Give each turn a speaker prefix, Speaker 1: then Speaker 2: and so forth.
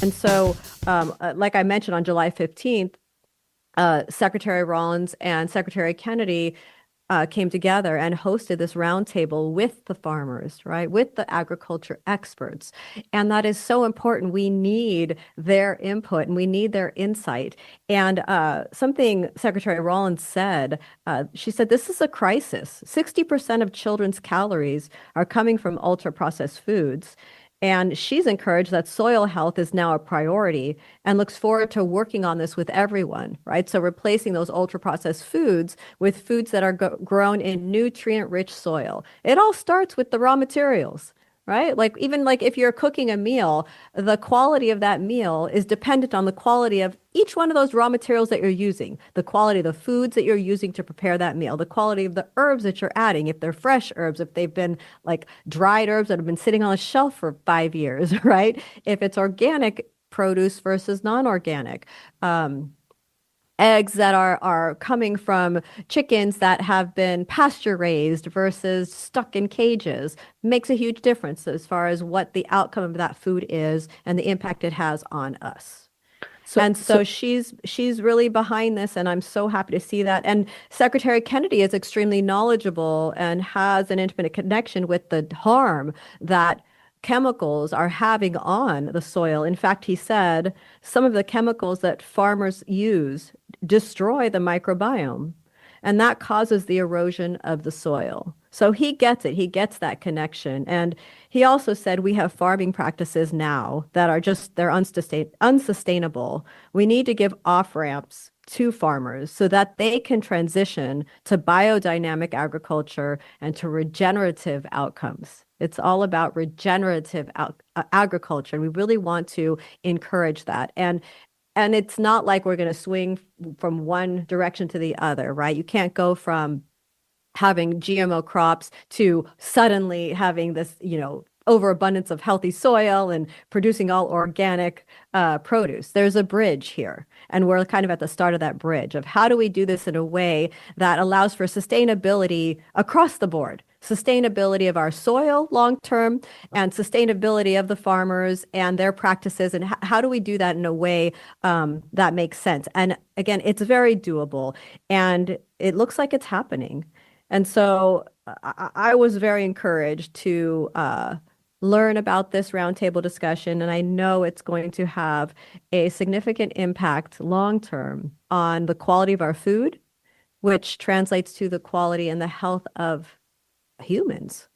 Speaker 1: And so, like I mentioned, on July 15th, Secretary Rollins and Secretary Kennedy came together and hosted this roundtable with the farmers, right, with the agriculture experts. And that is so important. We need their input and we need their insight. And something Secretary Rollins said, she said, this is a crisis. 60% of children's calories are coming from ultra processed foods. And she's encouraged that soil health is now a priority and looks forward to working on this with everyone, right? So replacing those ultra processed foods with foods that are grown in nutrient-rich soil. It all starts with the raw materials, right? Like even like if you're cooking a meal, the quality of that meal is dependent on the quality of each one of those raw materials that you're using, the quality of the foods that you're using to prepare that meal, the quality of the herbs that you're adding, if they're fresh herbs, if they've been like dried herbs that have been sitting on a shelf for 5 years, right? If it's organic produce versus non-organic. Eggs that are coming from chickens that have been pasture raised versus stuck in cages makes a huge difference as far as what the outcome of that food is and the impact it has on us.
Speaker 2: So,
Speaker 1: And so
Speaker 2: so
Speaker 1: she's really behind this, and I'm so happy to see that. And Secretary Kennedy is extremely knowledgeable and has an intimate connection with the harm that chemicals are having on the soil. In fact, he said some of the chemicals that farmers use destroy the microbiome, and that causes the erosion of the soil. So he gets it. He gets that connection. And he also said we have farming practices now that are just, they're unsustainable. We need to give off ramps to farmers so that they can transition to biodynamic agriculture and to regenerative outcomes. It's all about regenerative agriculture. We really want to encourage that. And it's not like we're going to swing from one direction to the other, right? You can't go from having GMO crops to suddenly having this, overabundance of healthy soil and producing all organic produce. There's a bridge here. And we're kind of at the start of that bridge of how do we do this in a way that allows for sustainability across the board, sustainability of our soil long term and sustainability of the farmers and their practices. And how do we do that in a way that makes sense? And again, it's very doable and it looks like it's happening. And so I was very encouraged to learn about this roundtable discussion, and I know it's going to have a significant impact long term on the quality of our food, which translates to the quality and the health of humans.